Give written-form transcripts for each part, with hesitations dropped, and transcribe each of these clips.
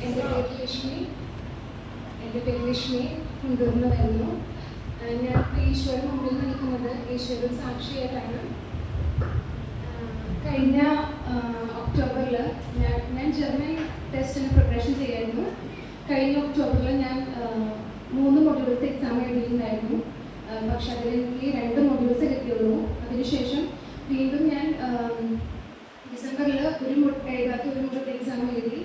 എൻ്റെ പേര് ലക്ഷ്മി കുണ്ടൂർന്ന് വരുന്നു. ഞാൻ ഈശ്വരൻ മുമ്പിൽ നിൽക്കുന്നത് ഈശ്വരൻ സാക്ഷിയായിട്ടാണ്. കഴിഞ്ഞ ഒക്ടോബറിൽ ഞാൻ ജർമ്മൻ ടെസ്റ്റിന് പ്രിപ്പറേഷൻ ചെയ്യായിരുന്നു. കഴിഞ്ഞ ഒക്ടോബറിൽ ഞാൻ 3 മൊഡ്യൂൾസ് എക്സാം എഴുതിയിട്ടുണ്ടായിരുന്നു. പക്ഷെ അതിൽ എനിക്ക് 2 മൊഡ്യൂൾസ് കിട്ടിയുള്ളൂ. അതിനുശേഷം വീണ്ടും ഞാൻ ഡിസംബറിൽ എഴുതാത്ത ഒരു മൊഡ്യൂൾ എക്സാം എഴുതി.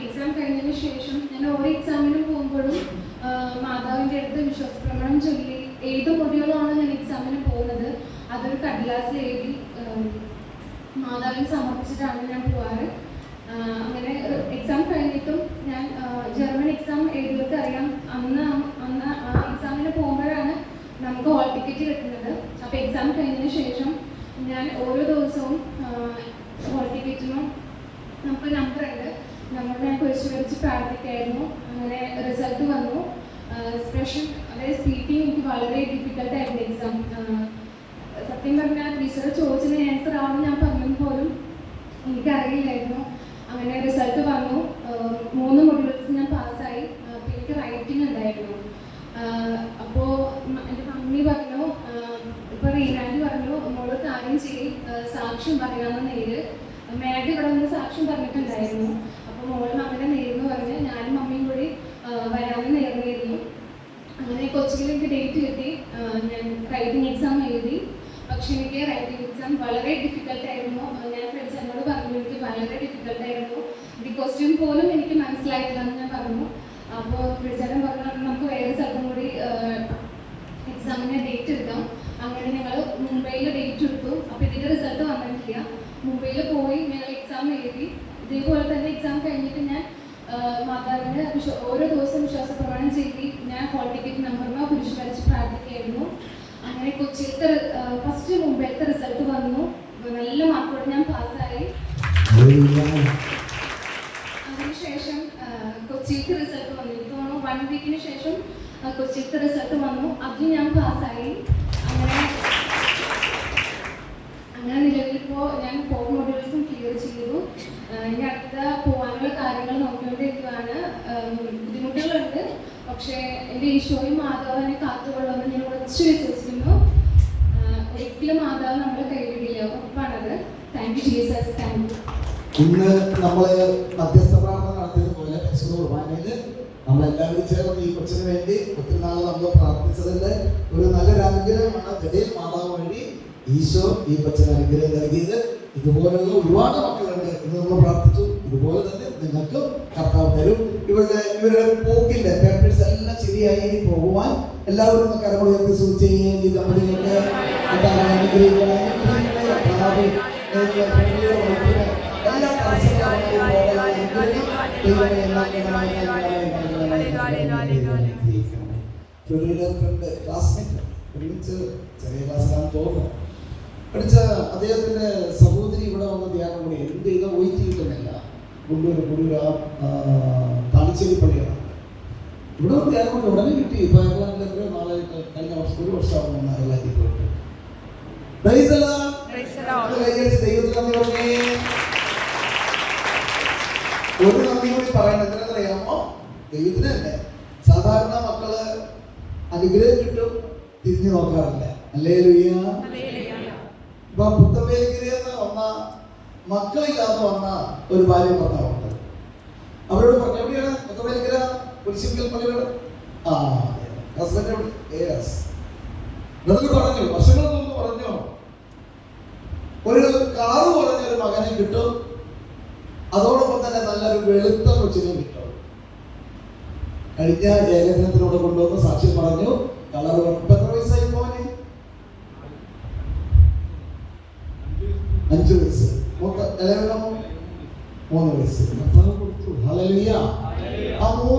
എക്സാം കഴിഞ്ഞതിന് ശേഷം ഞാൻ ഓരോ എക്സാമിനും പോകുമ്പോഴും മാതാവിൻ്റെ അടുത്ത് വിശ്വാസപ്രമാണം ചൊല്ലി ഏത് മൊഡ്യൂളാണ് ഞാൻ എക്സാമിന് പോകുന്നത് അതൊരു കടലാസിൽ എഴുതി മാതാവിന് സമർപ്പിച്ചിട്ടാണ് ഞാൻ പോവാറ്. അങ്ങനെ എക്സാം കഴിഞ്ഞിട്ടും ഞാൻ ജർമ്മൻ എക്സാം എഴുതിയിട്ട് അറിയാം, അന്ന് എക്സാമിന് പോകുമ്പോഴാണ് നമുക്ക് ഹോൾ ടിക്കറ്റ് കിട്ടുന്നത്. അപ്പോൾ എക്സാം കഴിഞ്ഞതിന് ശേഷം ഞാൻ ഓരോ ദിവസവും ഹോൾ ടിക്കറ്റിനും നമുക്ക് നമ്പറുണ്ട്, ഞാൻ കുറിച്ച് വെച്ച് പ്രാർത്ഥിക്കായിരുന്നു. അങ്ങനെ റിസൾട്ട് വന്നു. സ്പെഷ്യൽ അതായത് സ്പീക്കിംഗ് എനിക്ക് വളരെ ഡിഫിക്കൽട്ടായിരുന്നു എക്സാം. സത്യം പറഞ്ഞാൽ ടീച്ചർ ചോദിച്ചതിന് ആൻസർ ആണെന്ന് ഞാൻ പറഞ്ഞത് പോലും എനിക്കറിയില്ലായിരുന്നു. അങ്ങനെ റിസൾട്ട് വന്നു. 3 മൊഡ്യൂൾസ് ഞാൻ പാസ്സായി. എനിക്ക് റൈറ്റിംഗ് ഉണ്ടായിരുന്നു. അപ്പോൾ എൻ്റെ മമ്മി പറഞ്ഞു, ഇപ്പോൾ റീനാൻഡി പറഞ്ഞു, മോള് കാര്യം ചെയ്യും, സാക്ഷ്യം പറയാമെന്ന് നേര്. മാഡി ഇവിടെ നിന്ന് സാക്ഷ്യം പറഞ്ഞിട്ടുണ്ടായിരുന്നു. അപ്പോൾ മോള് മമ്മിയുടെ നേരെന്ന് പറഞ്ഞ് ഞാനും മമ്മിയും കൂടി വരാമെന്ന് നേർന്നിരുന്നു. അങ്ങനെ കൊച്ചിയിൽ എനിക്ക് ഡേറ്റ് കിട്ടി. ഞാൻ റൈറ്റിംഗ് എക്സാം എഴുതി. പക്ഷെ എനിക്ക് റൈറ്റിംഗ് എക്സാം വളരെ ഡിഫിക്കൽട്ടായിരുന്നു. ഞാൻ ഫ്രണ്ട്സ് എന്നോട് പറഞ്ഞു എനിക്ക് വളരെ ഡിഫിക്കൽട്ടായിരുന്നു, ദി ക്വസ്റ്റ്യൻ പോലും എനിക്ക് മനസ്സിലായിട്ടില്ലെന്ന് ഞാൻ പറഞ്ഞു. അപ്പോൾ ഫ്രണ്ട്സെല്ലാം പറഞ്ഞു നമുക്ക് വേറെ സ്ഥലത്തും കൂടി എക്സാമിന് ഡേറ്റ് എടുക്കാം. അങ്ങനെ ഞങ്ങൾ മുംബൈയിൽ ഡേറ്റ് എടുത്തു. അപ്പോൾ ഇതിൻ്റെ റിസൾട്ട് വന്നിട്ടില്ല. മുംബൈയിൽ പോയി ഞങ്ങൾ എക്സാം എഴുതി. ഇതേപോലെ തന്നെ എക്സാം കഴിഞ്ഞിട്ട് ഞാൻ മാതാവിന് ഓരോ ദിവസം വിശ്വാസപ്രമാണം ചെയ്തി. ഞാൻ ഹോൾ ടിക്കറ്റ് നമ്പറിനോ കുരിശ് വരച്ച് പ്രാർത്ഥിക്കുകയായിരുന്നു. അങ്ങനെ കൊച്ചിയിലത്തെ ഫസ്റ്റ് മുംബൈയിലത്തെ റിസൾട്ട് വന്നു. നല്ല മാർക്കോടെ ഞാൻ പാസ്സായി. അതിനുശേഷം കൊച്ചിയിലത്തെ റിസൾട്ട് വന്നു. എനിക്ക് തോന്നുന്നു 1 വീക്കിന് ശേഷം കൊച്ചിയിലത്തെ റിസൾട്ട് വന്നു. അതിൽ ഞാൻ പാസ്സായി. അങ്ങനെ നിലവിലിപ്പോൾ ഞാൻ 4 മൊഡ്യൂൾസും ക്ലിയർ ചെയ്തു. ഇനി അടുത്ത പോകാനുള്ള കാര്യങ്ങൾ നോക്കിക്കൊണ്ടിരിക്കുകയാണ്. ബുദ്ധിമുട്ടുകളുണ്ട്, പക്ഷേ എൻ്റെ ഈശോയും മാതാവിനെ കാത്തുകൊള്ളുമെന്ന് ഞാൻ ഉറച്ചു വിശ്വസിക്കുന്നു. ഒരിക്കലും മാതാവ് നമ്മളെ കൈവിടില്ല, ഉറപ്പാണത്. Thank you Jesus, thank you. ഇന്ന് നമ്മൾ മധ്യസ്ഥ പ്രാർത്ഥന നടത്തിയതുപോലെ പരിശുദ്ധ കുർബാനയിൽ നമ്മളെല്ലാവരും ചേർന്ന് ഈ കൊച്ചിന് വേണ്ടി ഒത്തിരി നാൾ നമ്മൾ പ്രാർത്ഥിച്ചതിൽ ഒരു നല്ലൊരു അനുഗ്രഹമാണ് ഗദയിൽ മാതാവ് വഴി ഈശോ ഈ കൊച്ചിന് അനുഗ്രഹം നൽകിയത്. ഇതുപോലുള്ള ഒരുപാട് മക്കളുണ്ട് എന്ന് നമ്മൾ പ്രാർത്ഥിച്ചു. ഇതുപോലെ തന്നെ നിങ്ങൾക്കും കർത്താവ് തരും. ഇവരുടെ പോക്കിന്റെ പേപ്പേഴ്സ് എല്ലാം ശരിയായി പോകുവാൻ എല്ലാവരും കരമുയർത്തി സൂചിക്കുകയും ഈ ദമ്പതികൾക്ക് എല്ലാ ക്ലാസ്മേറ്റ് ഒരുമിച്ച് ചെറിയ ക്ലാസ്സിലാണ് തോന്നുന്നു പഠിച്ച അദ്ദേഹത്തിന്റെ സഹോദരി ഇവിടെ വന്ന ധ്യാനം കൂടി എന്ത് ചെയ്ത ഒഴിച്ച് കിട്ടുന്നില്ല. കൊണ്ടൂർ താണിശ്ശേരി പള്ളിയാണ് ഇവിടെ ഒരു ധ്യാനം കൊണ്ട് ഉടനെ കിട്ടി. ഇപ്പൊ അയർലാൻഡിൽ എത്രയോ നാളായിട്ട് കഴിഞ്ഞ വർഷം 1 വർഷമാകും അയർലാൻഡിൽ പോയിട്ട്. ദൈവത്തിന് നന്ദി പറഞ്ഞേ. ഒരു നന്ദി കൂടി പറയണം. എന്തിനാണെന്നറിയാമോ? ദൈവത്തിന് തന്നെ സാധാരണ മക്കള് അനുഗ്രഹം കിട്ടും, തിരിഞ്ഞു നോക്കാറില്ല. ഹല്ലേലൂയ. ഇപ്പൊ പുത്തമ്പേലിക്കരയെന്ന് വന്ന മക്കളില്ലാതെ വന്ന ഒരു ഭാര്യ ഭർത്താവുണ്ട്. അവരോട് പറഞ്ഞു എവിടെയാണ് പുത്തമ്പേലിക്കര കുരിശിക്കൽ പള്ളിയുടെ ഹസ്ബൻഡ് എന്നിട്ട് പറഞ്ഞു, വർഷങ്ങൾക്ക് മുമ്പ് പറഞ്ഞു ഒരു കാറ് പറഞ്ഞൊരു മകനെ കിട്ടും, അതോടൊപ്പം തന്നെ നല്ലൊരു വെളുത്ത കൊച്ചിനെ കിട്ടും. കഴിഞ്ഞ ഏകദിനത്തിലൂടെ കൊണ്ടുവന്ന് സാക്ഷ്യം പറഞ്ഞു. കളർ എത്ര വയസ്സായി പോനെ? 5 വയസ്സ്. ഇളയവനോ 3 വയസ്സ്. ഹല്ലേലൂയ. ആ 3